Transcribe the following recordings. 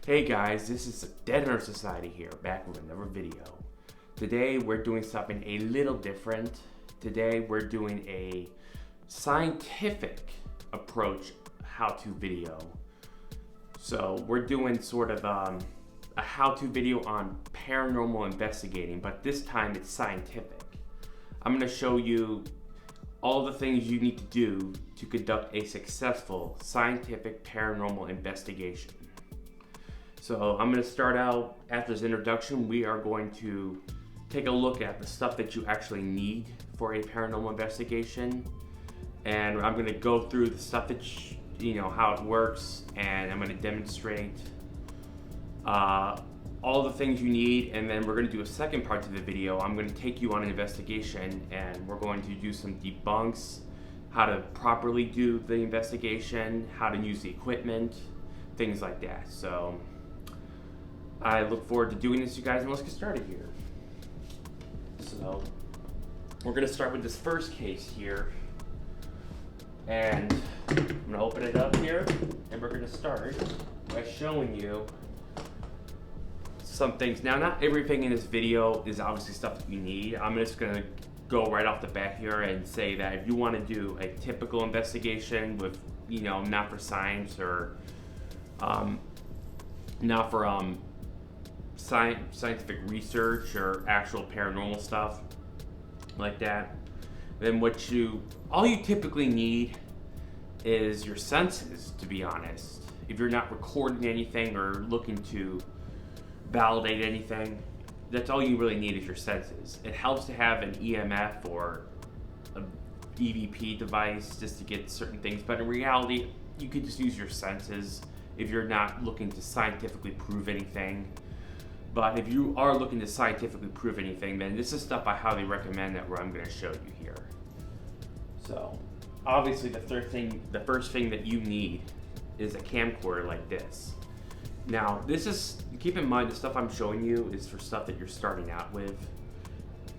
Hey guys, this is Dead Nerd Society here, back with another video. Today we're doing something a little different. Today we're doing a scientific approach how-to video. So we're doing sort of a how-to video on paranormal investigating, but this time it's scientific. I'm going to show you all the things you need to do to conduct a successful scientific paranormal investigation. So I'm going to start out after this introduction. We are going to take a look at the stuff that you actually need for a paranormal investigation, and I'm going to go through the stuff that how it works, and I'm going to demonstrate all the things you need, and then we're going to do a second part to the video. I'm going to take you on an investigation, and we're going to do some debunks, how to properly do the investigation, how to use the equipment, things like that. So I look forward to doing this, you guys, and let's get started here. So we're going to start with this first case here, and I'm going to open it up here, and we're going to start by showing you some things. Now, not everything in this video is obviously stuff that you need. I'm just going to go right off the bat here and say that if you want to do a typical investigation with, not for science or not for scientific research or actual paranormal stuff like that, then all you typically need is your senses, to be honest. If you're not recording anything or looking to validate anything, that's all you really need is your senses. It helps to have an EMF or a EVP device just to get certain things, but in reality, you could just use your senses if you're not looking to scientifically prove anything. But if you are looking to scientifically prove anything, then this is stuff I highly recommend that I'm going to show you here. So, obviously the first thing that you need is a camcorder like this. Now, keep in mind the stuff I'm showing you is for stuff that you're starting out with.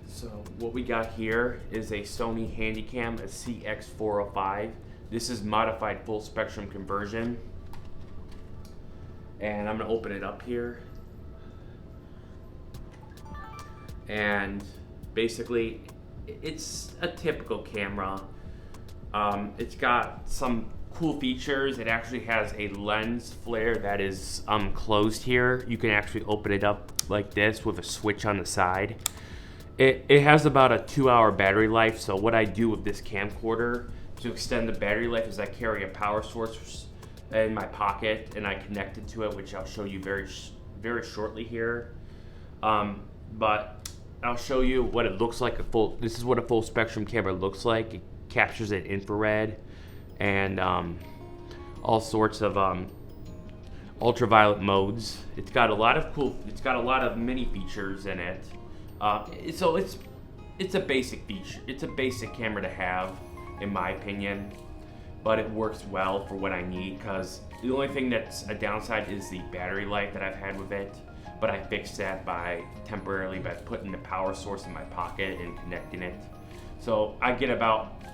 So what we got here is a Sony Handycam, a CX405. This is modified full spectrum conversion. And I'm going to open it up here. And basically, it's a typical camera. It's got some cool features. It actually has a lens flare that is closed here. You can actually open it up like this with a switch on the side. It has about a 2-hour battery life. So what I do with this camcorder to extend the battery life is I carry a power source in my pocket and I connect it to it, which I'll show you very shortly here. But I'll show you what it looks like. This is what a full spectrum camera looks like. It captures in infrared and all sorts of ultraviolet modes. It's got a lot of mini features in it. So it's a basic feature. It's a basic camera to have, in my opinion, but it works well for what I need, because the only thing that's a downside is the battery life that I've had with it. But I fixed that temporarily by putting the power source in my pocket and connecting it. So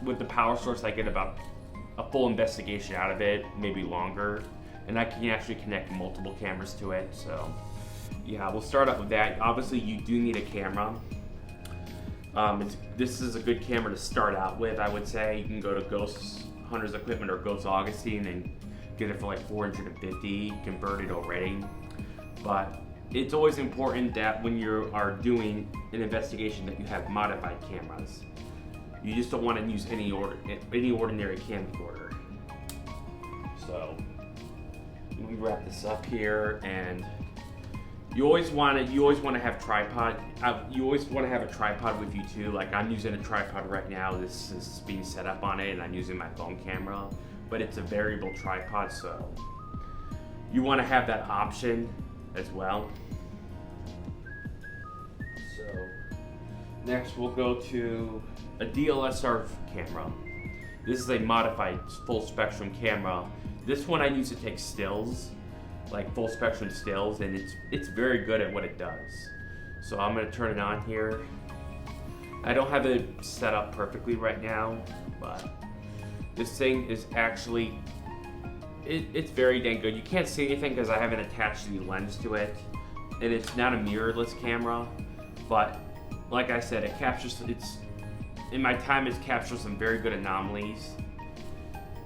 with the power source, I get about a full investigation out of it, maybe longer, and I can actually connect multiple cameras to it. So yeah, we'll start out with that. Obviously, you do need a camera. This is a good camera to start out with, I would say. You can go to Ghost Hunters Equipment or Ghost Augustine and get it for like $450 converted already. But it's always important that when you are doing an investigation that you have modified cameras. You just don't want to use any ordinary camcorder. So let me wrap this up here, and you always want to have tripod. You always want to have a tripod with you too. Like, I'm using a tripod right now. This is being set up on it, and I'm using my phone camera, but it's a variable tripod, so you want to have that option as well. So next we'll go to a DSLR camera. This is a modified full spectrum camera. This one I use to take stills, like full spectrum stills, and it's very good at what it does. So I'm going to turn it on here. I don't have it set up perfectly right now, but this thing is actually it's very dang good. You can't see anything because I haven't attached the lens to it, and it's not a mirrorless camera. But like I said, it captures. It's in my time, it's captured some very good anomalies.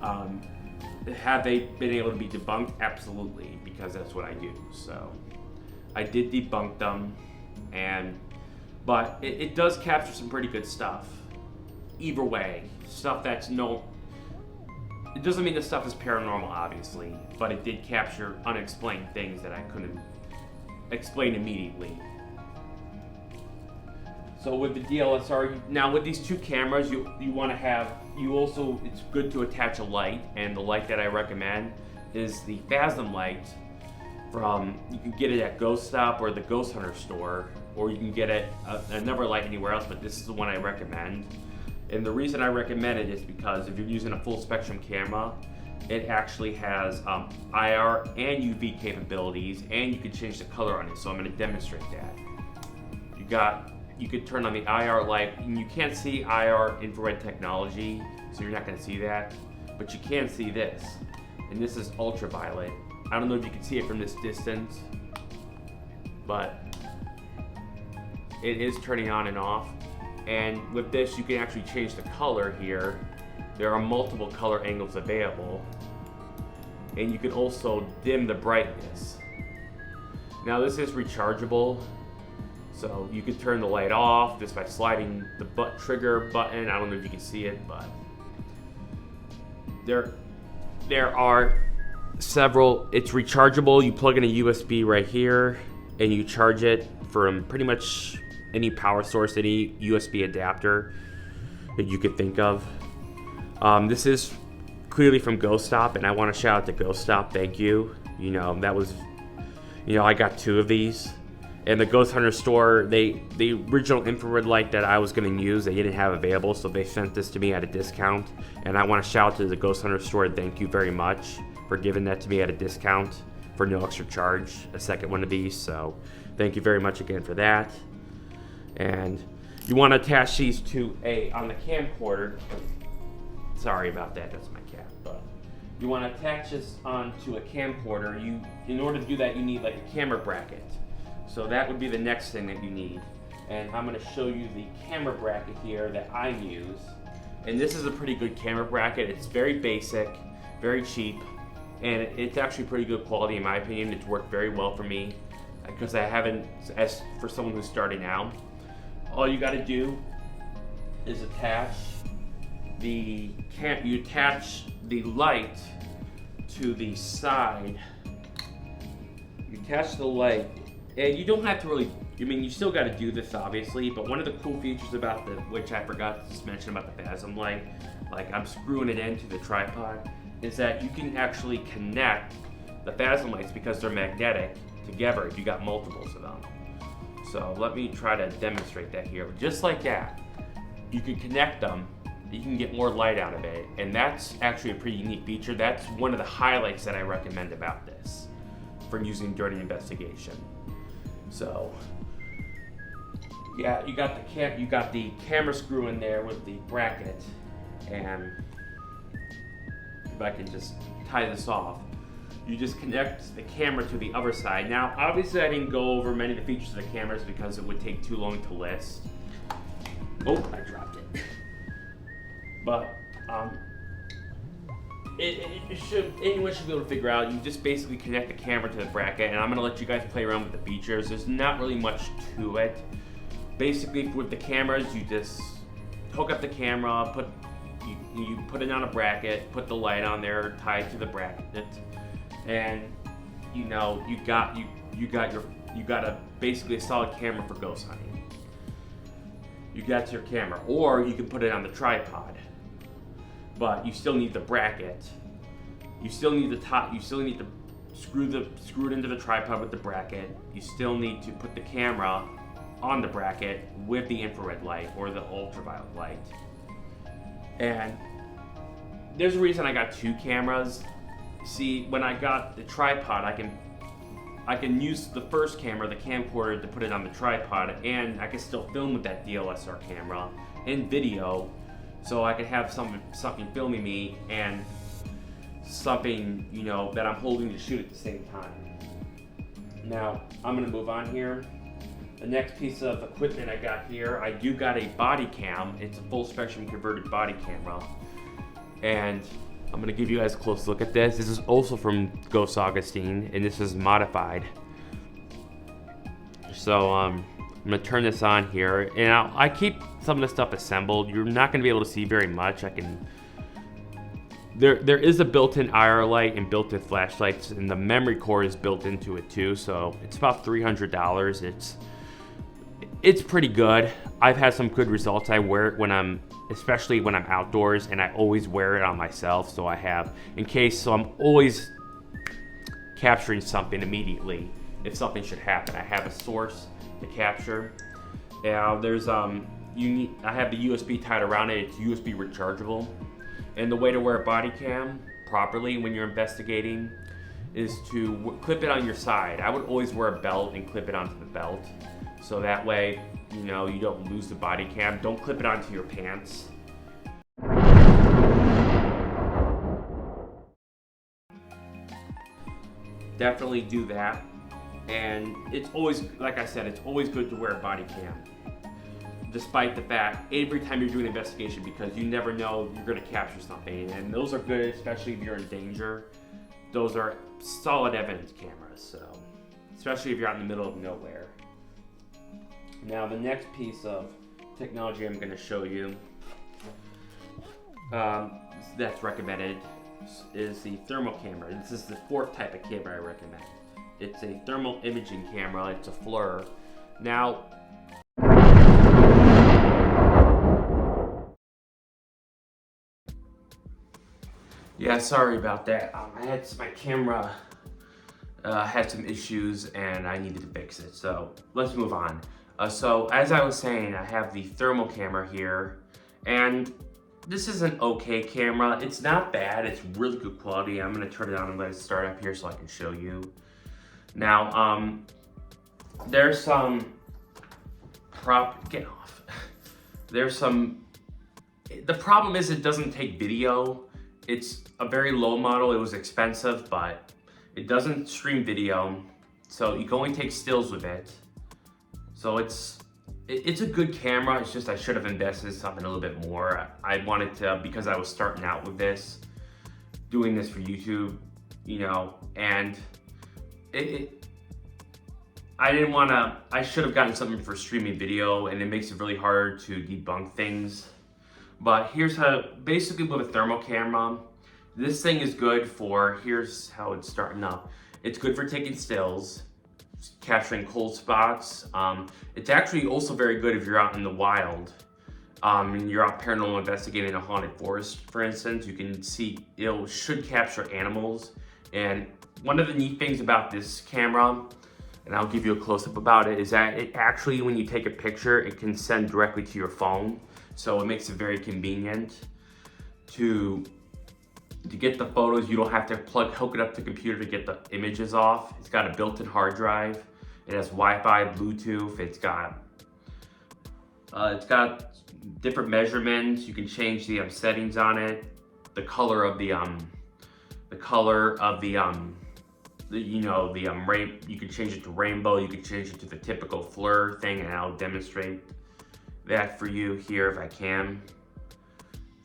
Have they been able to be debunked? Absolutely, because that's what I do. So I did debunk them, but it does capture some pretty good stuff. Either way, stuff that's no. It doesn't mean the stuff is paranormal, obviously, but it did capture unexplained things that I couldn't explain immediately. So with the DLSR, now with these two cameras, you want to have, it's good to attach a light, and the light that I recommend is the Phasm light you can get it at Ghost Stop or the Ghost Hunter store, or you can get it, another light anywhere else, but this is the one I recommend. And the reason I recommend it is because if you're using a full spectrum camera, it actually has IR and UV capabilities, and you can change the color on it. So I'm going to demonstrate that. You could turn on the IR light, and you can't see IR infrared technology, so you're not going to see that, but you can see this, and this is ultraviolet. I don't know if you can see it from this distance, but it is turning on and off. And with this, you can actually change the color here. There are multiple color angles available. And you can also dim the brightness. Now this is rechargeable, so you can turn the light off just by sliding the trigger button. I don't know if you can see it, but there are several. It's rechargeable. You plug in a USB right here, and you charge it from pretty much any power source, any USB adapter that you could think of. This is clearly from Ghost Stop, and I want to shout out to Ghost Stop. Thank you. I got 2 of these. And the Ghost Hunter store, the original infrared light that I was going to use, they didn't have available, so they sent this to me at a discount. And I want to shout out to the Ghost Hunter store. Thank you very much for giving that to me at a discount for no extra charge, a second one of these. So thank you very much again for that. And you want to attach these on the camcorder. Sorry about that, that's my cat. But you want to attach this onto a camcorder. In order to do that, you need like a camera bracket. So that would be the next thing that you need. And I'm going to show you the camera bracket here that I use. And this is a pretty good camera bracket. It's very basic, very cheap, and it's actually pretty good quality in my opinion. It's worked very well for me because as for someone who's starting out, all you got to do is attach the light to the side. You attach the light, and you don't have to really, you still got to do this obviously, but one of the cool features about which I forgot to mention about the Phasm light, like I'm screwing it into the tripod, is that you can actually connect the Phasm lights, because they're magnetic, together if you got multiples of them. So let me try to demonstrate that here. Just like that, you can connect them, you can get more light out of it, and that's actually a pretty unique feature. That's one of the highlights that I recommend about this for using during investigation. So yeah, you got the camera screw in there with the bracket, and if I can just tie this off, you just connect the camera to the other side. Now, obviously I didn't go over many of the features of the cameras because it would take too long to list. Oh, I dropped it. But anyone should be able to figure out. You just basically connect the camera to the bracket, and I'm gonna let you guys play around with the features. There's not really much to it. Basically, with the cameras, you just hook up the camera, you put it on a bracket, put the light on there, tie it to the bracket, and you got basically a solid camera for ghost hunting. You got your camera, or you can put it on the tripod. But you still need the bracket. You still need the top. You still need to screw it into the tripod with the bracket. You still need to put the camera on the bracket with the infrared light or the ultraviolet light. And there's a reason I got 2 cameras. See, when I got the tripod, I can use the first camera, the camcorder, to put it on the tripod, and I can still film with that DLSR camera and video. So I could have something filming me, and something, you know, that I'm holding to shoot at the same time. Now, I'm gonna move on here. The next piece of equipment I got here, I do got a body cam. It's a full spectrum converted body camera. And I'm gonna give you guys a close look at this. This is also from Ghost Augustine, and this is modified. So I'm gonna turn this on here, and I keep some of the stuff assembled. You're not gonna be able to see very much. There is a built-in IR light and built-in flashlights, and the memory core is built into it too. So it's about $300. It's pretty good. I've had some good results. I wear it especially when I'm outdoors, and I always wear it on myself. So I'm always capturing something immediately if something should happen. I have a source to capture. Now there's I have the USB tied around it. It's USB rechargeable. And the way to wear a body cam properly when you're investigating is to clip it on your side. I would always wear a belt and clip it onto the belt. So that way, you know, you don't lose the body cam. Don't clip it onto your pants. Definitely do that. And it's always, like I said, it's always good to wear a body cam. Despite the fact, every time you're doing an investigation, because you never know you're gonna capture something. And those are good, especially if you're in danger. Those are solid evidence cameras, so, especially if you're out in the middle of nowhere. Now the next piece of technology I'm gonna show you that's recommended is the thermal camera. This is the fourth type of camera I recommend. It's a thermal imaging camera, it's a FLIR. Now, yeah, sorry about that. My camera had some issues and I needed to fix it. So let's move on. So as I was saying, I have the thermal camera here, and this is an okay camera. It's not bad. It's really good quality. I'm gonna turn it on and let it start up here so I can show you. Now, there's some the problem is it doesn't take video. It's a very low model. It was expensive, but it doesn't stream video. So you can only take stills with it. So it's a good camera. It's just I should have invested in something a little bit more. I wanted to, because I was starting out with this, doing this for YouTube, you know, and I should have gotten something for streaming video, and it makes it really hard to debunk things. But basically with a thermal camera, this thing is good for, here's how it's starting up. It's good for taking stills, capturing cold spots. It's actually also very good if you're out in the wild. And you're out paranormal investigating a haunted forest, for instance. You can see, it should capture animals. And one of the neat things about this camera, and I'll give you a close-up about it, is that it actually, when you take a picture, it can send directly to your phone. So it makes it very convenient to get the photos. You don't have to hook it up to the computer to get the images off. It's got a built-in hard drive. It has Wi-Fi, Bluetooth. It's got different measurements. You can change the settings on it. The color of you can change it to rainbow. You can change it to the typical FLIR thing, and I'll demonstrate that for you here if I can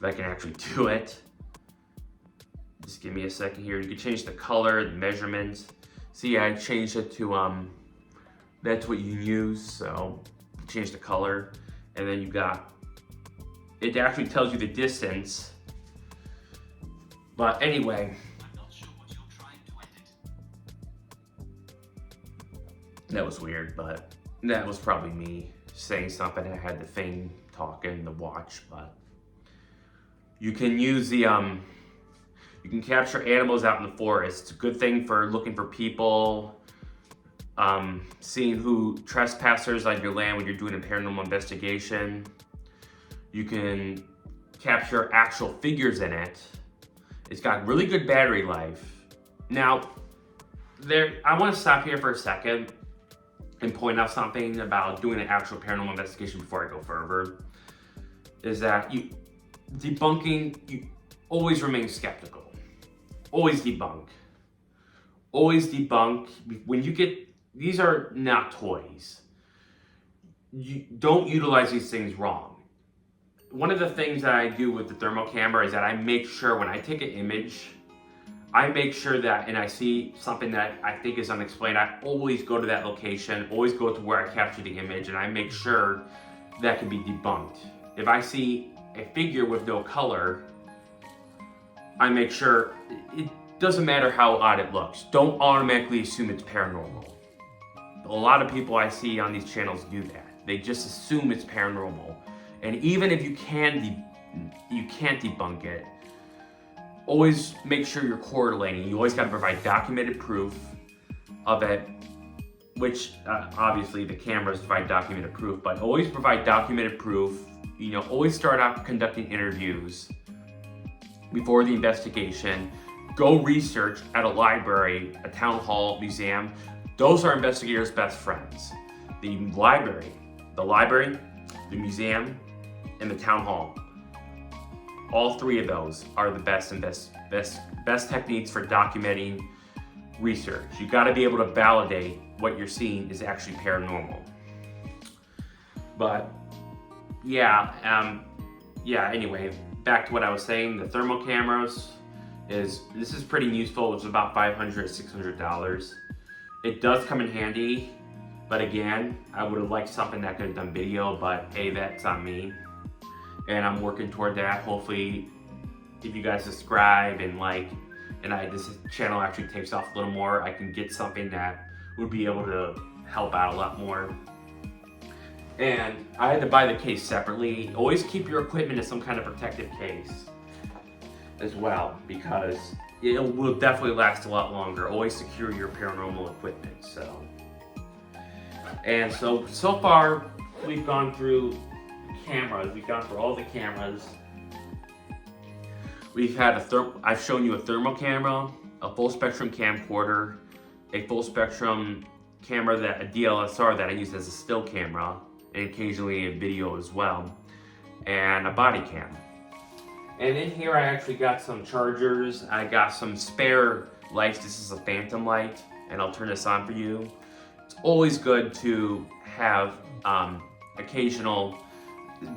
actually do it. Just give me a second here. You can change the color, the measurements. See, I changed it to, that's what you use. So change the color, and then it actually tells you the distance. But anyway, I'm not sure what you're trying to edit. That was weird, but that was probably me saying something. I had the thing talking, the watch, but you can use you can capture animals out in the forest. It's a good thing for looking for people, seeing trespassers on your land when you're doing a paranormal investigation. You can capture actual figures in it. It's got really good battery life. Now, I want to stop here for a second and point out something about doing an actual paranormal investigation before I go further. Is that you always remain skeptical. always debunk. Always debunk. When you get, these are not toys. You don't utilize these things wrong. One of the things that I do with the thermal camera is that I make sure when I take an image, I make sure that, and I see something that I think is unexplained, I always go to that location, always go to where I captured the image, and I make sure that can be debunked. If I see a figure with no color, I make sure, it doesn't matter how odd it looks, don't automatically assume it's paranormal. A lot of people I see on these channels do that. They just assume it's paranormal. And even if you can't debunk it, always make sure you're correlating. You always got to provide documented proof of it, which obviously the cameras provide documented proof, but always provide documented proof. You know, always start out conducting interviews before the investigation. Go research at a library, a town hall, museum. Those are investigators' best friends. The library, the museum, and the town hall. All three of those are the best techniques for documenting research. You got to be able to validate what you're seeing is actually paranormal. But anyway, back to what I was saying. The thermal cameras this is pretty useful. It's about $500, $600. It does come in handy, but again, I would have liked something that could have done video, but hey, that's on me. And I'm working toward that. Hopefully, if you guys subscribe and like, this channel actually takes off a little more, I can get something that would be able to help out a lot more. And I had to buy the case separately. Always keep your equipment in some kind of protective case as well, because it will definitely last a lot longer. Always secure your paranormal equipment. So far we've gone through cameras. We've gone through all the cameras. We've had I've shown you a thermal camera, a full spectrum camcorder, a full spectrum camera, a DSLR that I use as a still camera, and occasionally a video as well, and a body cam. And in here I actually got some chargers. I got some spare lights. This is a phantom light, and I'll turn this on for you. It's always good to have occasional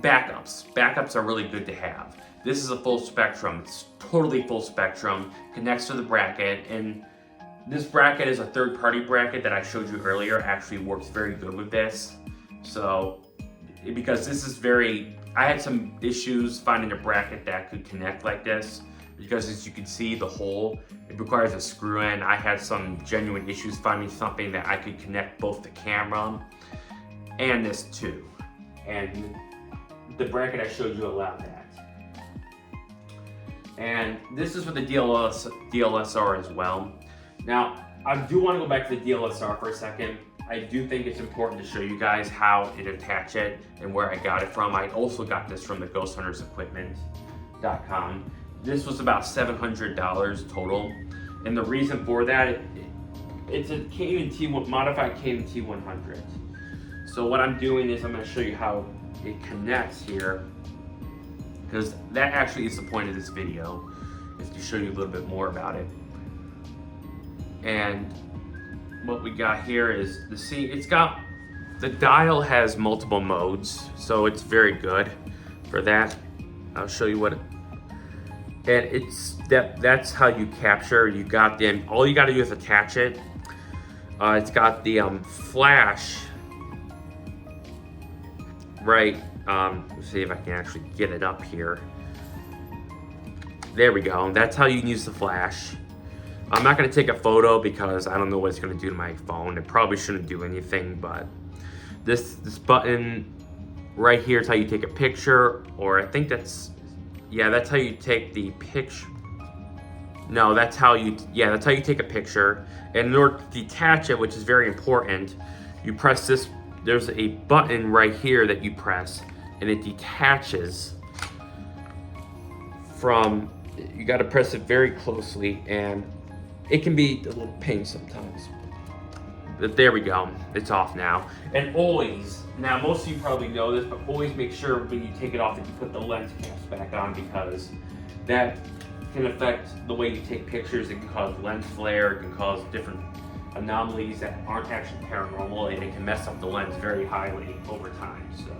backups. Backups are really good to have. This is a full spectrum. It's totally full spectrum. Connects to the bracket, and this bracket is a third-party bracket that I showed you earlier. Actually works very good with this. So, because this is I had some issues finding a bracket that could connect like this, because as you can see, the hole, it requires a screw in. I had some genuine issues finding something that I could connect both the camera and this to. And the bracket I showed you allowed that. And this is for the DSLR as well. Now, I do want to go back to the DSLR for a second. I do think it's important to show you guys how to attach it and where I got it from. I also got this from the GhostHuntersEquipment.com. This was about $700 total. And the reason for that, it's a modified KMT 100. So what I'm doing is I'm going to show you how it connects here, because that actually is the point of this video, is to show you a little bit more about it. And what we got here is the dial has multiple modes, so it's very good for that. I'll show you and that's how you capture. You got all you got to do is attach it. It's got the flash right. Let's see if I can actually get it up here. There we go. That's how you can use the flash. I'm not going to take a photo because I don't know what it's going to do to my phone. It probably shouldn't do anything, but this button right here is how you take a picture, or I think that's how you take the picture. No, that's how you take a picture. And in order to detach it, which is very important, you press this. There's a button right here that you press, and it detaches from. You got to press it very closely, and it can be a little pain sometimes. But there we go. It's off now. And always, now most of you probably know this, but always make sure when you take it off that you put the lens caps back on, because that can affect the way you take pictures. It can cause lens flare. It can cause different anomalies that aren't actually paranormal, and it can mess up the lens very highly over time. So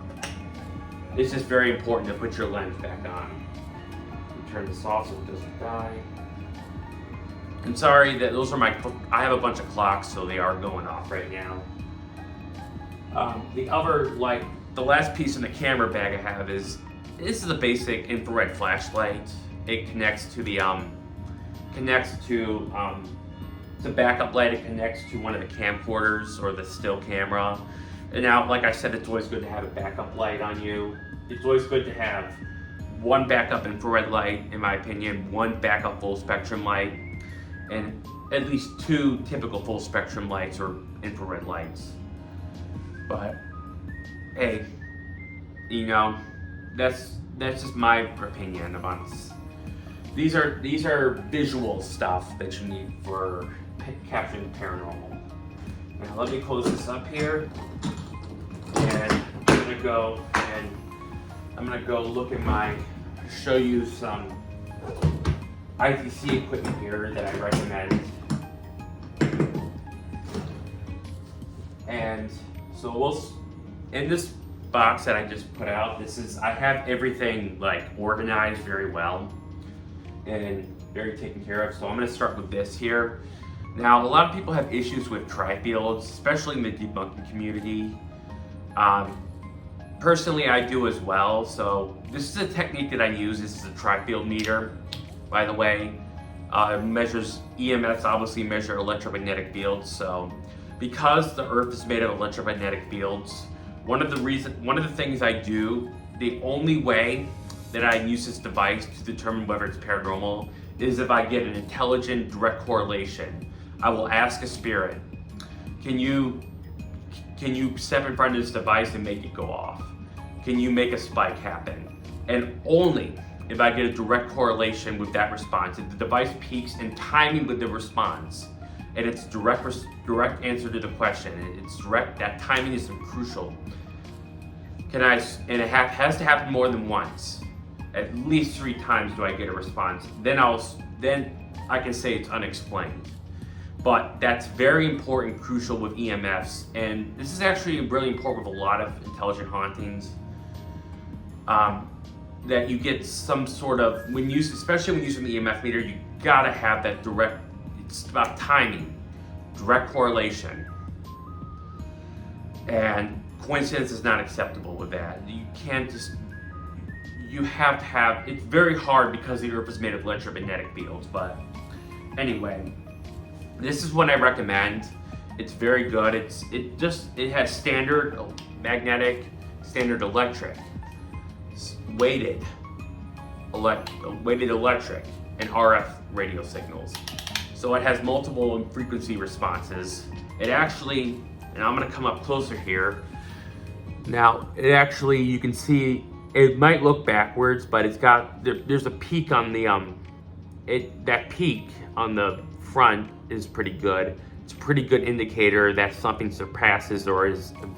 it's just very important to put your lens back on. Turn this off so it doesn't die. I'm sorry that those are I have a bunch of clocks, so they are going off right now. The other, the last piece in the camera bag I have this is a basic infrared flashlight. It connects to the backup light. It connects to one of the camcorders or the still camera. And now, like I said, it's always good to have a backup light on you. It's always good to have one backup infrared light, in my opinion, one backup full spectrum light, and at least 2 typical full spectrum lights or infrared lights. But hey, that's just my opinion about this. These are visual stuff that you need for capturing the paranormal. Now let me close this up here, and I'm gonna go look at show you some ITC equipment here that I recommend. And so in this box that I just put out, I have everything organized very well and very taken care of. So I'm gonna start with this here. Now, a lot of people have issues with tri-fields, especially in the debunking community. Personally, I do as well. So this is a technique that I use. This is a tri-field meter, by the way. Measures EMFs, obviously measure electromagnetic fields. So because the Earth is made of electromagnetic fields, one of the things I do, the only way that I use this device to determine whether it's paranormal is if I get an intelligent direct correlation. I will ask a spirit, can you step in front of this device and make it go off? Can you make a spike happen? And only if I get a direct correlation with that response, if the device peaks in timing with the response, and it's direct answer to the question, and it's direct, that timing is crucial. And it has to happen more than once. At least 3 times do I get a response. Then I can say it's unexplained. But that's very important, crucial with EMFs, and this is actually really important with a lot of intelligent hauntings. That you get some sort of, especially when using the EMF meter, you gotta have that direct. It's about timing, direct correlation, and coincidence is not acceptable with that. You can't just. You have to have. It's very hard because the Earth is made of electromagnetic fields. But anyway. This is what I recommend. It's very good. It has standard magnetic, standard electric, weighted electric, and RF radio signals. So it has multiple frequency responses. It actually, and I'm gonna come up closer here. Now, you can see, it might look backwards, but there's a peak on that peak on the front is pretty good. It's a pretty good indicator that something surpasses or is an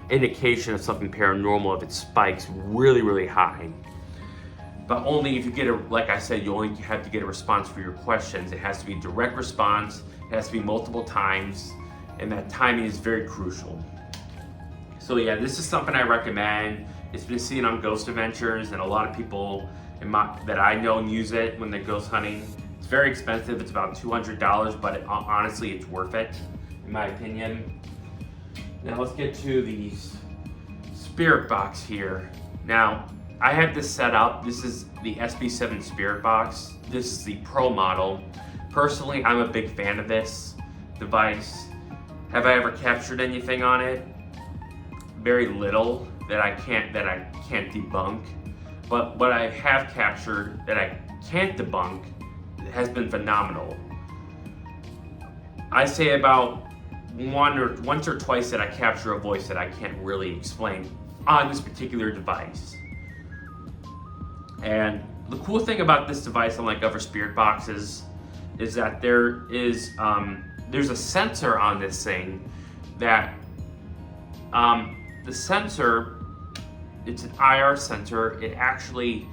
indication of something paranormal if it spikes really, really high. But only if you like I said, you only have to get a response for your questions. It has to be direct response, it has to be multiple times, and that timing is very crucial. So yeah, this is something I recommend. It's been seen on Ghost Adventures, and a lot of people that I know use it when they ghost hunting. It's very expensive, it's about $200, but honestly, it's worth it, in my opinion. Now let's get to the spirit box here. Now, I have this set up. This is the SB7 spirit box. This is the Pro model. Personally, I'm a big fan of this device. Have I ever captured anything on it? Very little that I can't debunk. But what I have captured that I can't debunk has been phenomenal. I say about once or twice that I capture a voice that I can't really explain on this particular device. And the cool thing about this device, unlike other spirit boxes, is that there's a sensor on this thing that the sensor, it's an IR sensor. It actually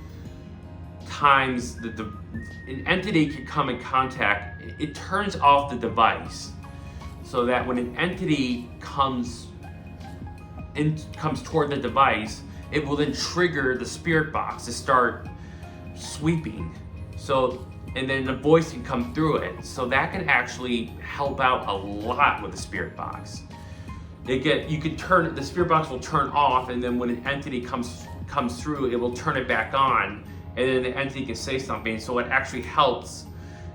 times an entity can come in contact, it turns off the device so that when an entity comes toward the device, it will then trigger the spirit box to start sweeping. So, and then the voice can come through it. So that can actually help out a lot with the spirit box. The spirit box will turn off, and then when an entity comes through, it will turn it back on, and then the entity can say something. So it actually helps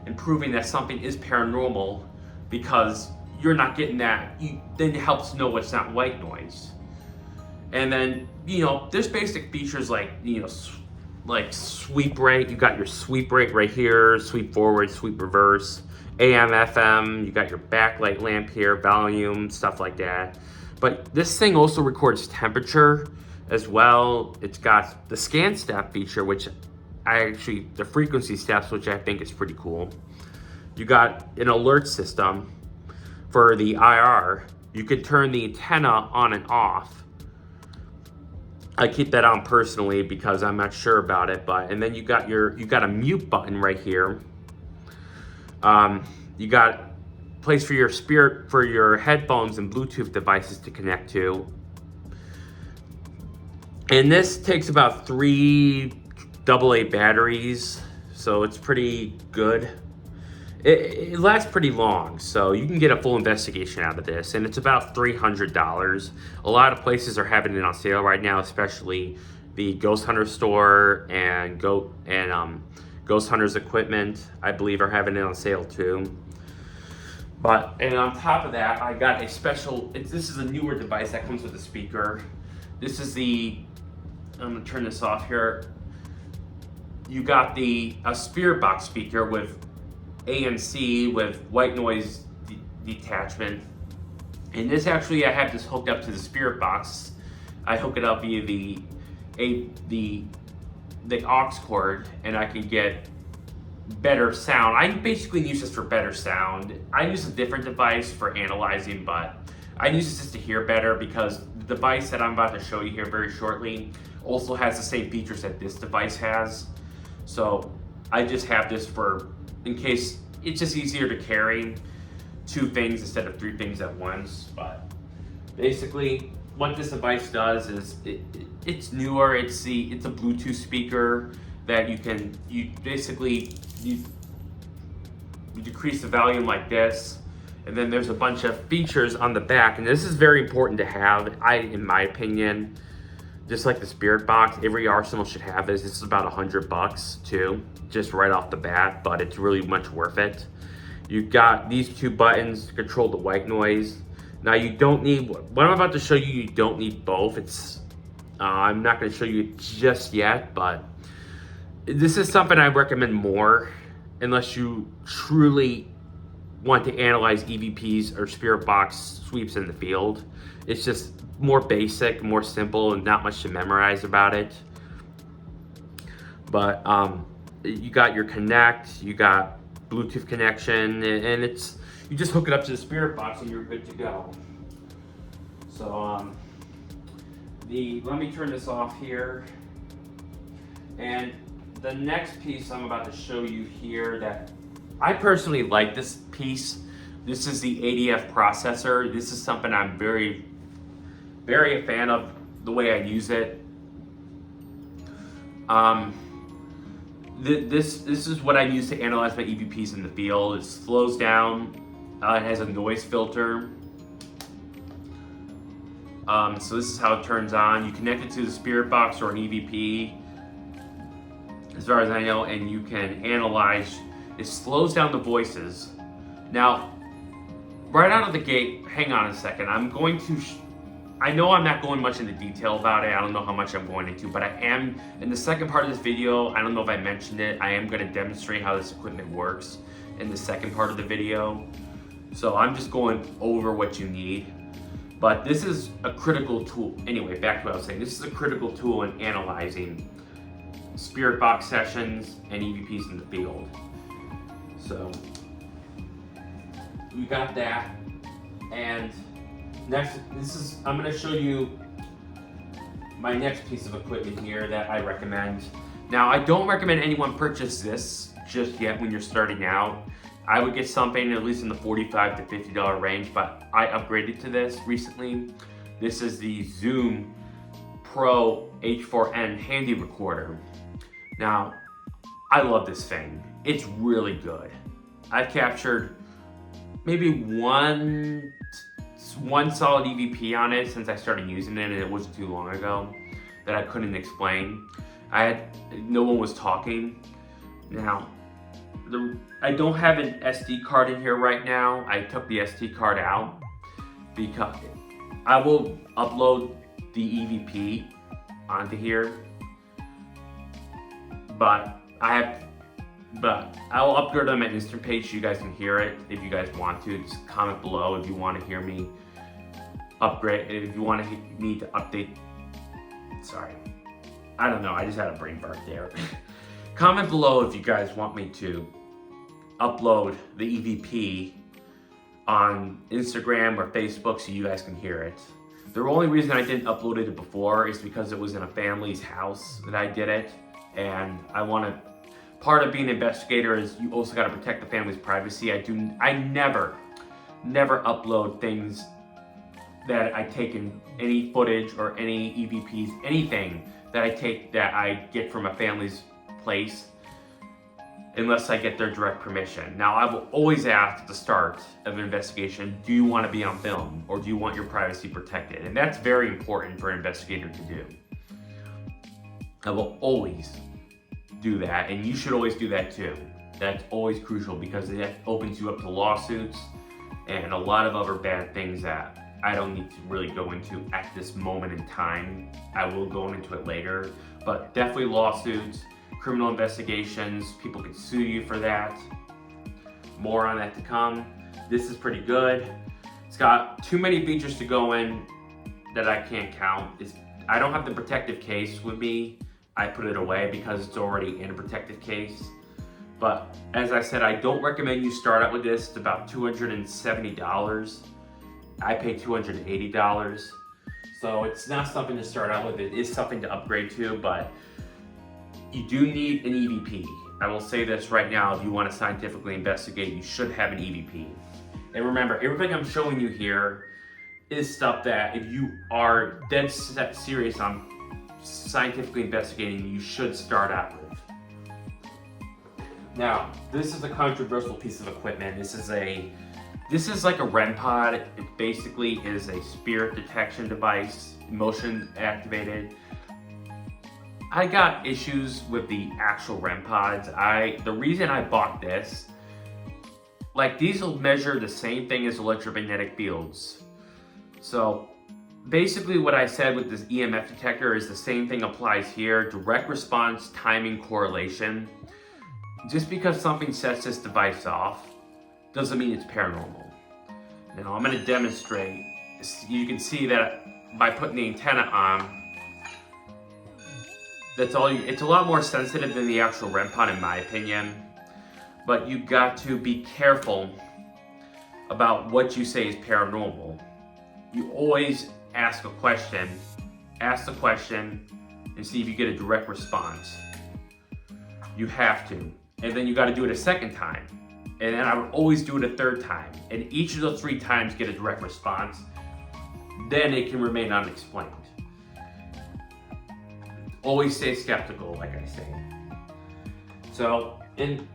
in proving that something is paranormal, because you're not getting that. Then it helps know it's not white noise. And then, there's basic features like, like sweep rate. You got your sweep rate right here, sweep forward, sweep reverse, AM, FM. You got your backlight lamp here, volume, stuff like that. But this thing also records temperature as well. It's got the scan step feature, which the frequency steps, which I think is pretty cool. You got an alert system for the IR. You could turn the antenna on and off. I keep that on personally because I'm not sure about it, and then you got a mute button right here. You got place for your headphones and Bluetooth devices to connect to. And this takes about 3 AA batteries, so it's pretty good. It lasts pretty long, so you can get a full investigation out of this, and it's about $300. A lot of places are having it on sale right now, especially the Ghost Hunter store and Ghost Hunter's equipment, I believe, are having it on sale too. And on top of that, I got a special. This is a newer device that comes with a speaker. This is I'm gonna turn this off here. You got a spirit box speaker with ANC with white noise detachment, and this actually, I have this hooked up to the spirit box. I hook it up via the aux cord, and I can get better sound. I basically use this for better sound. I use a different device for analyzing, but I use this just to hear better, because the device that I'm about to show you here very shortly also has the same features that this device has. So I just have this in case it's just easier to carry 2 things instead of 3 things at once. But basically, what this device does is it's newer. It's a Bluetooth speaker that you decrease the volume like this, and then there's a bunch of features on the back, and this is very important to have. In my opinion, just like the spirit box, every arsenal should have this. This is about $100 too, just right off the bat, but it's really much worth it. You've got these 2 buttons to control the white noise. Now you don't need, what I'm about to show you, you don't need both. I'm not gonna show you just yet, but this is something I recommend more unless you truly want to analyze EVPs or spirit box sweeps in the field. It's just more basic, more simple, and not much to memorize about it. But you got your Connect, you got Bluetooth connection, and you just hook it up to the spirit box and you're good to go. So let me turn this off here. And the next piece I'm about to show you here, that I personally like this piece. This is the ADF processor. This is something I'm very, very a fan of the way I use it. This is what I use to analyze my EVPs in the field. It slows down. It has a noise filter. So this is how it turns on. You connect it to the spirit box or an EVP, as far as I know, and you can analyze. It slows down the voices. Now, right out of the gate, hang on a second. I know I'm not going much into detail about it. I don't know how much I'm going into, but I am, in the second part of this video, I don't know if I mentioned it, I am going to demonstrate how this equipment works in the second part of the video. So I'm just going over what you need. But this is a critical tool. Anyway, back to what I was saying. This is a critical tool in analyzing spirit box sessions and EVPs in the field. So we got that, and next, I'm going to show you my next piece of equipment here that I recommend. Now, I don't recommend anyone purchase this just yet when you're starting out. I would get something at least in the $45 to $50 range, but I upgraded to this recently. This is the Zoom Pro H4n handy recorder. Now, I love this thing. It's really good. I've captured maybe one solid EVP on it since I started using it, and it wasn't too long ago that I couldn't explain. No one was talking. Now, I don't have an SD card in here right now. I took the SD card out because I will upload the EVP onto here, but I will upload them at instant page so you guys can hear it if you guys want to. Just comment below if you want to hear me upgrade, if you want to need to update. Sorry, I don't know, I just had a brain fart there. Comment below if you guys want me to upload the EVP on Instagram or Facebook so you guys can hear it. The only reason I didn't upload it before is because it was in a family's house that I did it, and part of being an investigator is you also got to protect the family's privacy. I never upload things that I take in any footage or any EVPs, anything that I get from a family's place, unless I get their direct permission. Now, I will always ask at the start of an investigation, do you want to be on film or do you want your privacy protected? And that's very important for an investigator to do. I will always do that, and you should always do that too. That's always crucial because it opens you up to lawsuits and a lot of other bad things that I don't need to really go into at this moment in time. I will go into it later, but definitely lawsuits, criminal investigations, people could sue you for that. More on that to come. This is pretty good. It's got too many features to go in that I can't count. I don't have the protective case with me. I put it away because it's already in a protective case. But as I said, I don't recommend you start out with this. It's about $270. I paid $280. So it's not something to start out with. It is something to upgrade to, but you do need an EVP. I will say this right now, if you want to scientifically investigate, you should have an EVP. And remember, everything I'm showing you here is stuff that if you are dead set serious on scientifically investigating, you should start out with. Now, this is a controversial piece of equipment. This is like a REM pod. It basically is a spirit detection device, motion activated. I got issues with the actual REM pods. The reason I bought this, like, these will measure the same thing as electromagnetic fields. So basically what I said with this EMF detector is the same thing applies here. Direct response, timing, correlation. Just because something sets this device off doesn't mean it's paranormal. Now I'm going to demonstrate. You can see that by putting the antenna on, it's a lot more sensitive than the actual REM pod in my opinion. But you got to be careful about what you say is paranormal. You always ask the question, and see if you get a direct response. You have to. And then you got to do it a second time. And then I would always do it a third time. And each of those 3 times get a direct response. Then it can remain unexplained. Always stay skeptical, like I say. So, and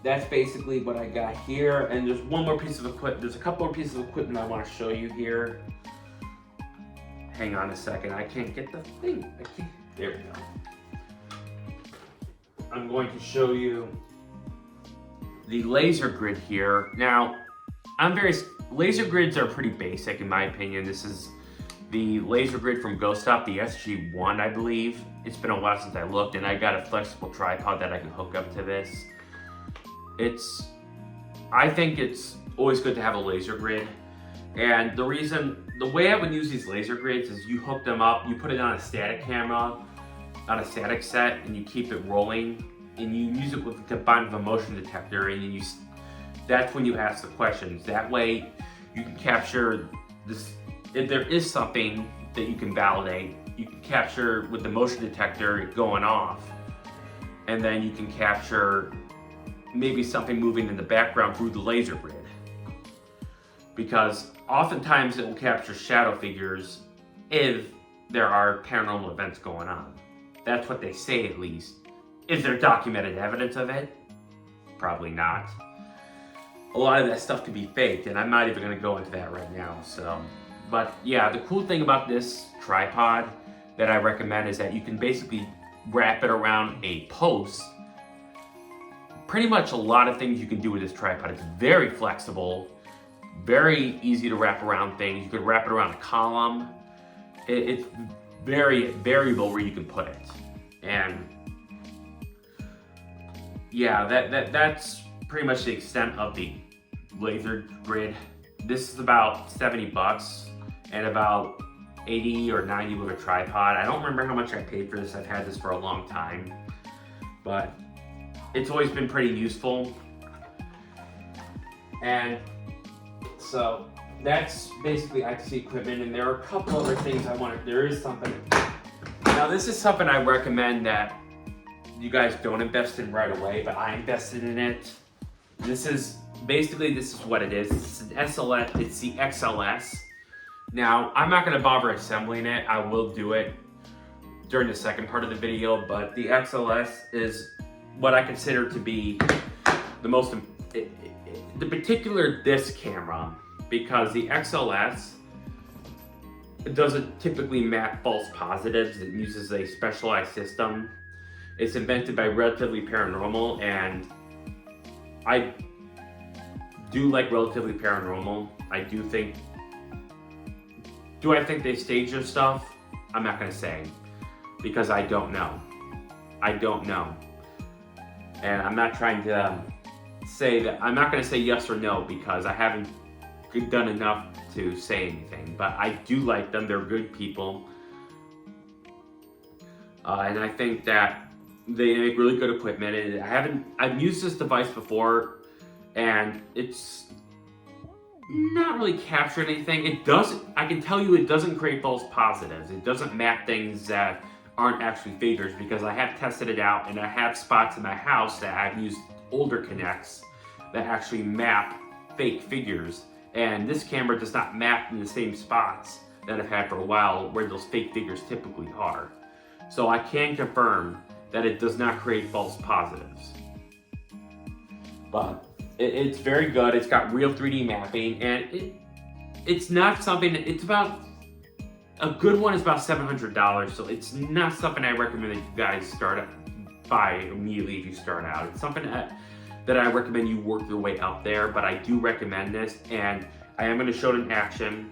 that's basically what I got here. And there's one more piece of equipment. There's a couple more pieces of equipment I want to show you here. Hang on a second. I can't get the thing. There we go. I'm going to show you the laser grid here. Now, laser grids are pretty basic in my opinion. This is the laser grid from Ghost Stop, the SG1, I believe. It's been a while since I looked, and I got a flexible tripod that I can hook up to this. I think it's always good to have a laser grid. And the way I would use these laser grids is you hook them up, you put it on a static camera, on a static set, and you keep it rolling, and you use it with the combined with a motion detector, and that's when you ask the questions. That way you can capture this, if there is something that you can validate, you can capture with the motion detector going off, and then you can capture maybe something moving in the background through the laser grid. Because oftentimes it will capture shadow figures if there are paranormal events going on. That's what they say, at least. Is there documented evidence of it? Probably not. A lot of that stuff could be faked, and I'm not even going to go into that right now. But yeah, the cool thing about this tripod that I recommend is that you can basically wrap it around a post. Pretty much a lot of things you can do with this tripod. It's very flexible, very easy to wrap around things. You could wrap it around a column. It's very variable where you can put it. And yeah, that's pretty much the extent of the laser grid. This is about $70 and about 80 or 90 with a tripod. I don't remember how much I paid for this. I've had this for a long time, but it's always been pretty useful. And so that's basically ITC equipment, and there are a couple other things there is something. Now this is something I recommend that you guys don't invest in right away, but I invested in it. This is what it is. It's an SLS, it's the XLS. Now, I'm not gonna bother assembling it. I will do it during the second part of the video, but the XLS is what I consider to be the particular this camera, because the XLS doesn't typically map false positives. It uses a specialized system. It's invented by Relatively Paranormal, and I do like Relatively Paranormal. Do I think they stage their stuff? I'm not gonna say, because I don't know. And I'm not trying to say that, I'm not gonna say yes or no, because I haven't done enough to say anything, but I do like them. They're good people. And I think that they make really good equipment. And I've used this device before, and it's not really capture anything. I can tell you it doesn't create false positives. It doesn't map things that aren't actually figures, because I have tested it out, and I have spots in my house that I've used older Kinects that actually map fake figures. And this camera does not map in the same spots that I've had for a while where those fake figures typically are. So I can confirm that it does not create false positives. But it's very good. It's got real 3D mapping, and it's not something, a good one is about $700, so it's not something I recommend that you guys buy immediately if you start out. It's something that I recommend you work your way up there, but I do recommend this, and I am going to show it in action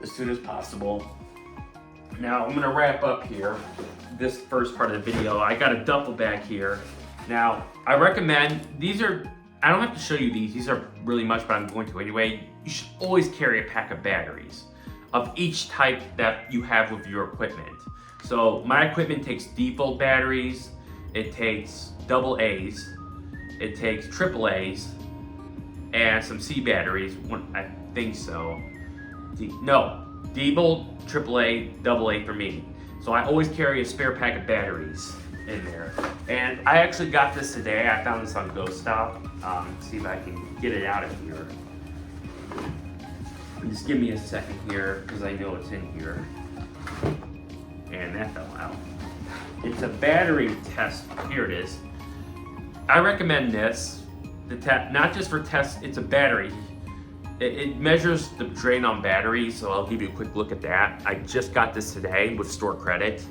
as soon as possible. Now I'm going to wrap up here this first part of the video. I got a duffel bag here. Now I recommend, I don't have to show you these are really much, but I'm going to anyway. You should always carry a pack of batteries of each type that you have with your equipment. So my equipment takes default batteries, it takes AA, it takes AAAs, and some C batteries. I think so. Default, AAA, AA for me. So I always carry a spare pack of batteries in there. And I actually got this today. I found this on Ghost Stop. See if I can get it out of here. Just give me a second here, because I know it's in here. And that fell out. It's a battery test. Here it is. I recommend this, not just for tests, it's a battery. It measures the drain on batteries, so I'll give you a quick look at that. I just got this today with store credit.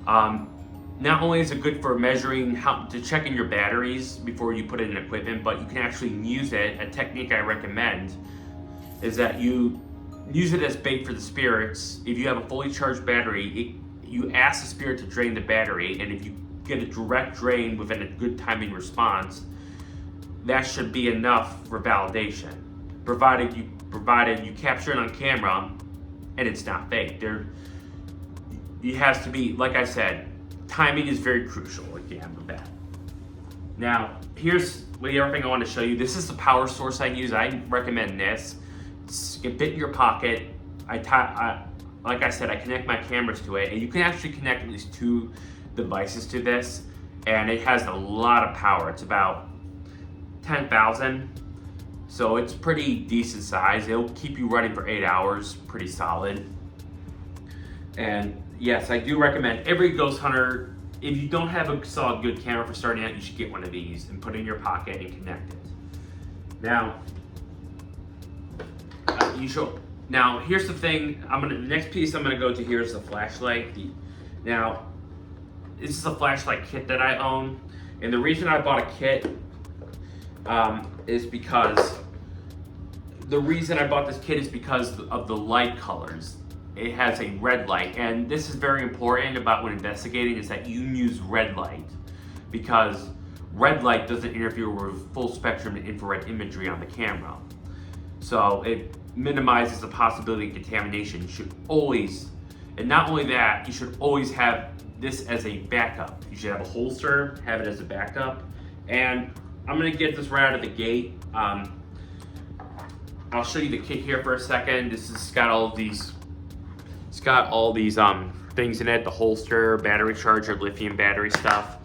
Not only is it good for measuring checking your batteries before you put it in equipment, but you can actually use it. A technique I recommend is that you use it as bait for the spirits. If you have a fully charged battery, you ask the spirit to drain the battery, and if you get a direct drain within a good timing response, that should be enough for validation, provided you capture it on camera and it's not fake. It has to be, like I said, timing is very crucial again with that. Now, here's the other thing I want to show you. This is the power source I use. I recommend this. It can fit in your pocket. like I said, I connect my cameras to it, and you can actually connect at least 2 devices to this, and it has a lot of power. It's about 10,000, so it's pretty decent size. It'll keep you running for 8 hours, pretty solid. And yes, I do recommend every ghost hunter, if you don't have a solid good camera for starting out, you should get one of these and put it in your pocket and connect it. Now, Now, here's the thing. The next piece I'm gonna go to here is the flashlight. Now, this is a flashlight kit that I own, and the reason I bought a kit is because of the light colors. It has a red light, and this is very important about when investigating, is that you use red light, because red light doesn't interfere with full spectrum infrared imagery on the camera. So it minimizes the possibility of contamination. You should always, and not only that, you should always have this as a backup. You should have a holster, have it as a backup. And I'm gonna get this right out of the gate. I'll show you the kit here for a second. This has got all these, it's got all these things in it, the holster, battery charger, lithium battery stuff.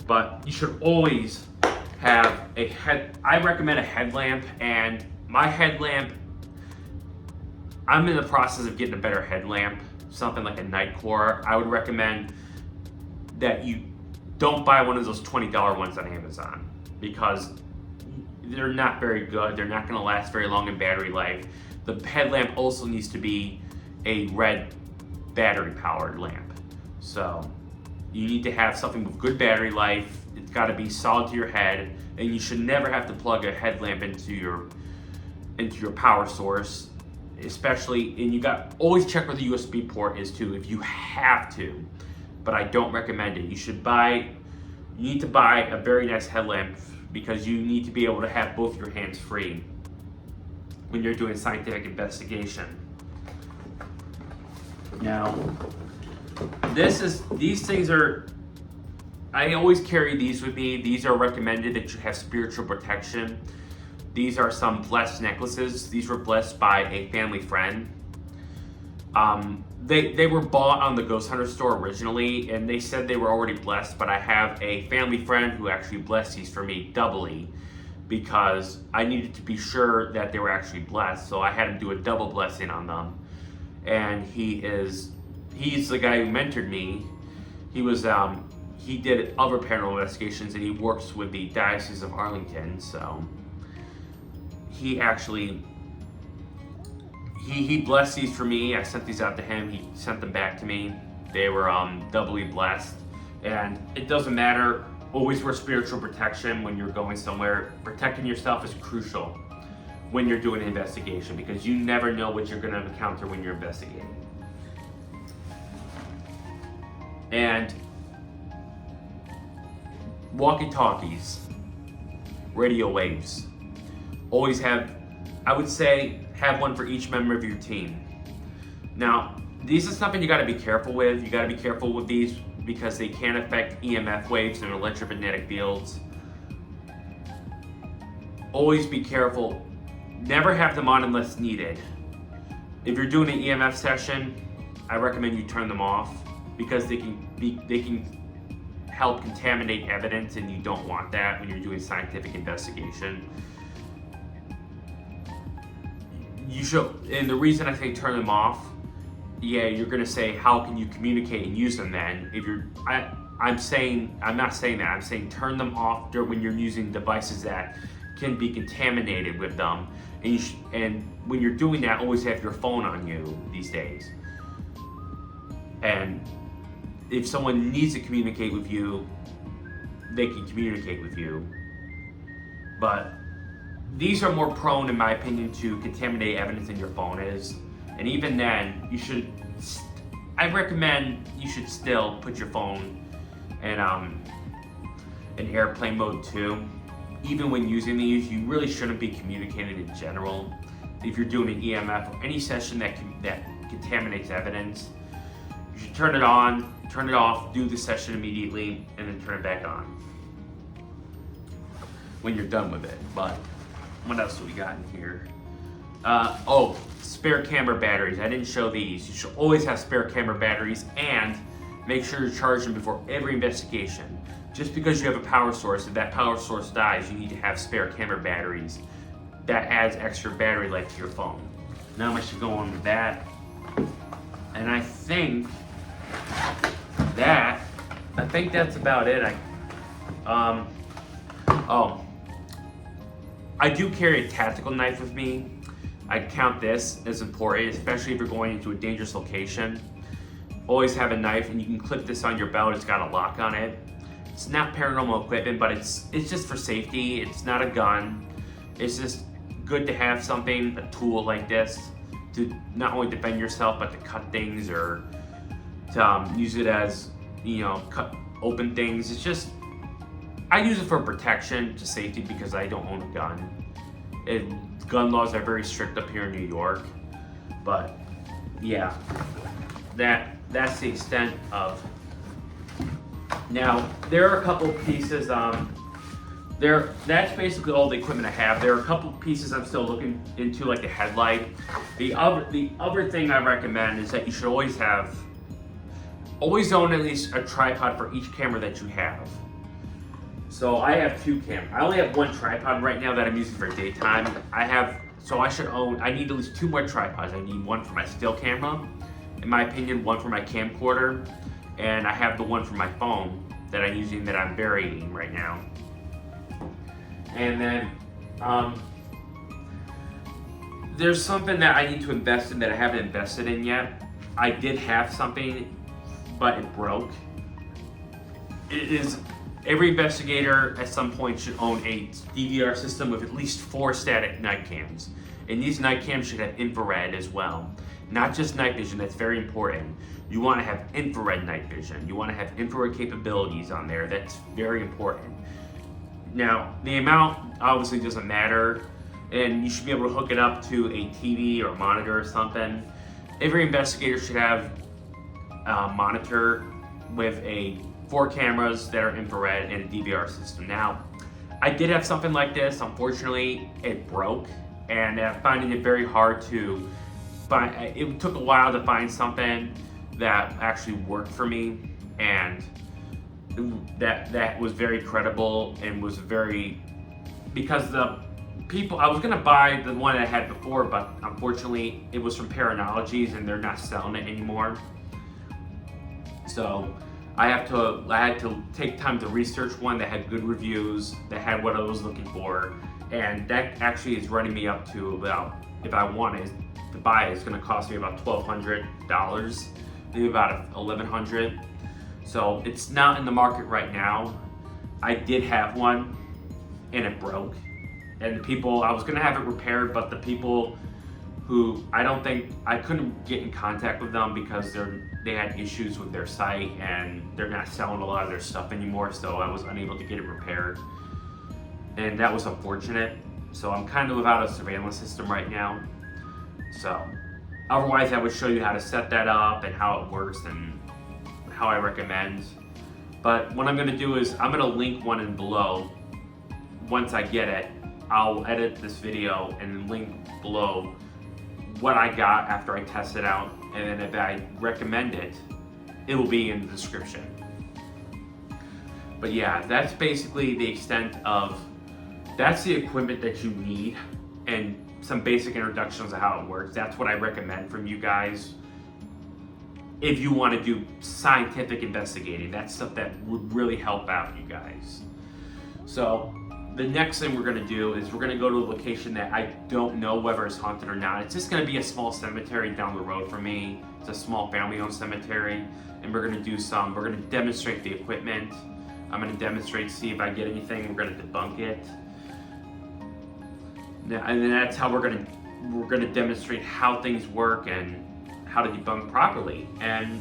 But you should always have I recommend a headlamp, and my headlamp, I'm in the process of getting a better headlamp, something like a night core. I would recommend that you don't buy one of those $20 ones on Amazon, because they're not very good. They're not gonna last very long in battery life. The headlamp also needs to be a red battery powered lamp. So you need to have something with good battery life. It's gotta be solid to your head, and you should never have to plug a headlamp into your power source, especially, and always check where the USB port is too, if you have to, but I don't recommend it. You need to buy a very nice headlamp, because you need to be able to have both your hands free when you're doing scientific investigation. Now, these things are, I always carry these with me. These are recommended that you have spiritual protection. These are some blessed necklaces. These were blessed by a family friend. They were bought on the Ghost Hunter store originally, and they said they were already blessed, but I have a family friend who actually blessed these for me doubly, because I needed to be sure that they were actually blessed, so I had him do a double blessing on them. And he's the guy who mentored me. He did other paranormal investigations, and he works with the Diocese of Arlington, so he blessed these for me. I sent these out to him. He sent them back to me. They were doubly blessed. And it doesn't matter. Always wear spiritual protection when you're going somewhere. Protecting yourself is crucial when you're doing an investigation, because you never know what you're going to encounter when you're investigating. And walkie-talkies, radio waves. Always have, I would say, have one for each member of your team. Now, these are something you gotta be careful with. You gotta be careful with these, because they can affect EMF waves and electromagnetic fields. Always be careful. Never have them on unless needed. If you're doing an EMF session, I recommend you turn them off, because they can help contaminate evidence, and you don't want that when you're doing scientific investigation. You should, and the reason I say turn them off, yeah, you're gonna say, how can you communicate and use them then? I'm not saying that. I'm saying turn them off when you're using devices that can be contaminated with them. And when you're doing that, always have your phone on you these days. And if someone needs to communicate with you, they can communicate with you. But these are more prone, in my opinion, to contaminate evidence than your phone is. And even then, I recommend you should still put your phone in airplane mode too. Even when using these, you really shouldn't be communicating in general. If you're doing an EMF or any session that contaminates evidence, you should turn it on, turn it off, do the session immediately, and then turn it back on when you're done with it. But what else do we got in here? Spare camera batteries. I didn't show these. You should always have spare camera batteries, and make sure to charge them before every investigation. Just because you have a power source, if that power source dies, you need to have spare camera batteries. That adds extra battery life to your phone. Now I should go on with that. And I think that's about it. I do carry a tactical knife with me. I count this as important, especially if you're going into a dangerous location. Always have a knife, and you can clip this on your belt. It's got a lock on it. It's not paranormal equipment, but it's just for safety. It's not a gun. It's just good to have something, a tool like this, to not only defend yourself, but to cut things or to use it as, cut open things. It's just, I use it for protection, to safety, because I don't own a gun. Gun laws are very strict up here in New York, but yeah, that's the extent of. Now there are a couple pieces. That's basically all the equipment I have. There are a couple pieces I'm still looking into, like the headlight. The other thing I recommend is that you should always own at least a tripod for each camera that you have. So I have 2 cameras. I only have 1 tripod right now that I'm using for daytime. I need at least 2 more tripods. I need one for my still camera, in my opinion, one for my camcorder, and I have the one for my phone that I'm using, that I'm burying right now. And then there's something that I need to invest in that I haven't invested in yet. I did have something, but it broke. Every investigator at some point should own a DVR system with at least 4 static night cams. And these night cams should have infrared as well. Not just night vision, that's very important. You want to have infrared night vision. You want to have infrared capabilities on there. That's very important. Now, the amount obviously doesn't matter, and you should be able to hook it up to a TV or monitor or something. Every investigator should have a monitor with 4 cameras that are infrared and a DVR system. Now, I did have something like this. Unfortunately, it broke, and I'm finding it very hard to find. It took a while to find something that actually worked for me, and that was very credible and was very, because the people, I was gonna buy the one I had before, but unfortunately it was from Paranologies and they're not selling it anymore. So I had to take time to research one that had good reviews, that had what I was looking for, and that actually is running me up to about, if I wanted to buy it, it's gonna cost me about $1,200, maybe about $1,100. So it's not in the market right now. I did have one and it broke. And the people, I was gonna have it repaired, but the people who, I couldn't get in contact with them because they had issues with their site and they're not selling a lot of their stuff anymore, so I was unable to get it repaired. And that was unfortunate. So I'm kind of without a surveillance system right now. So otherwise I would show you how to set that up and how it works and how I recommend. But what I'm gonna do is I'm gonna link one in below. Once I get it, I'll edit this video and link below what I got after I test it out, and then if I recommend it, it will be in the description. But yeah, that's basically the extent of, that's the equipment that you need and some basic introductions of how it works. That's what I recommend from you guys. If you want to do scientific investigating, that's stuff that would really help out you guys. So the next thing we're gonna do is we're gonna go to a location that I don't know whether it's haunted or not. It's just gonna be a small cemetery down the road from me. It's a small family-owned cemetery, and we're gonna demonstrate the equipment. I'm gonna demonstrate, see if I get anything. We're gonna debunk it. Now, and then that's how we're gonna demonstrate how things work and how to debunk properly. And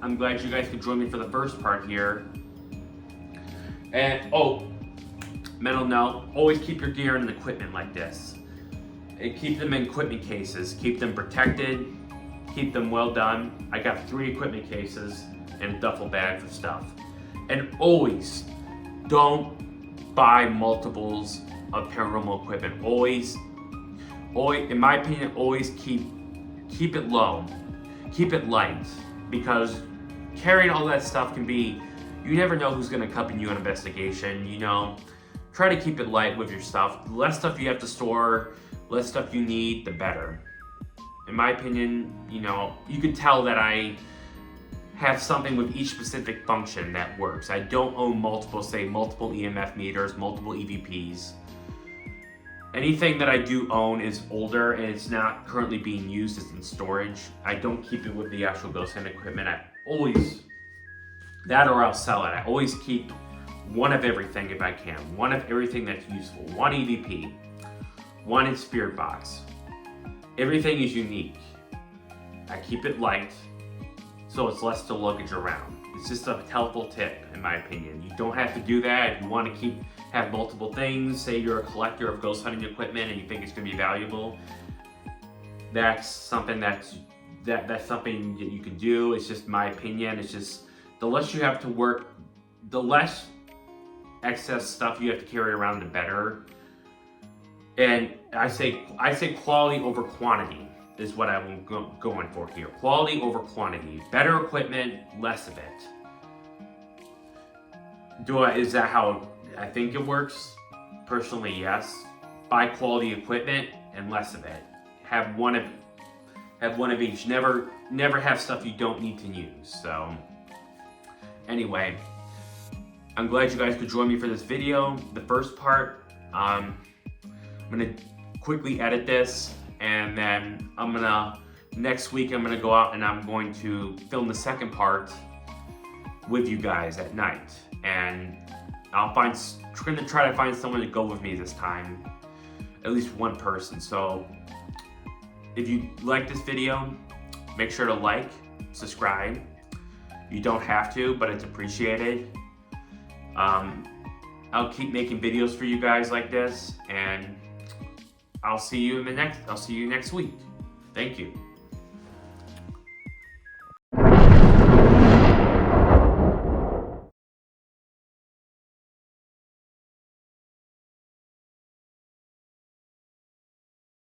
I'm glad you guys could join me for the first part here. And mental note, always keep your gear and equipment like this. And keep them in equipment cases. Keep them protected. Keep them well done. I got 3 equipment cases and a duffel bag for stuff. And always don't buy multiples of paranormal equipment. always, in my opinion, always keep it low, keep it light, because carrying all that stuff can be, you never know who's gonna accompany you on an investigation, you know. Try to keep it light with your stuff. The less stuff you have to store, less stuff you need, the better. In my opinion, you know, you could tell that I have something with each specific function that works. I don't own multiple EMF meters, multiple EVPs. Anything that I do own is older and it's not currently being used, it's in storage. I don't keep it with the actual ghost hunting equipment. I always, that or I'll sell it. I always keep one of everything if I can. One of everything that's useful. One EVP, one in spirit box. Everything is unique. I keep it light, so it's less to luggage around. It's just a helpful tip, in my opinion. You don't have to do that. If you want to have multiple things, say you're a collector of ghost hunting equipment and you think it's going to be valuable, that's something that's something that you can do. It's just my opinion. It's just the less you have to work, the less excess stuff you have to carry around, the better. And I say quality over quantity is what I'm going for here. Quality over quantity. Better equipment, less of it. Is that how I think it works? Personally, yes. Buy quality equipment and less of it. Have one of each. Never have stuff you don't need to use. So anyway, I'm glad you guys could join me for this video. The first part, I'm gonna quickly edit this, and then next week I'm gonna go out and I'm going to film the second part with you guys at night. And I'm gonna try to find someone to go with me this time, at least one person. So if you like this video, make sure to like, subscribe. You don't have to, but it's appreciated. I'll keep making videos for you guys like this, and I'll see you next week. Thank you.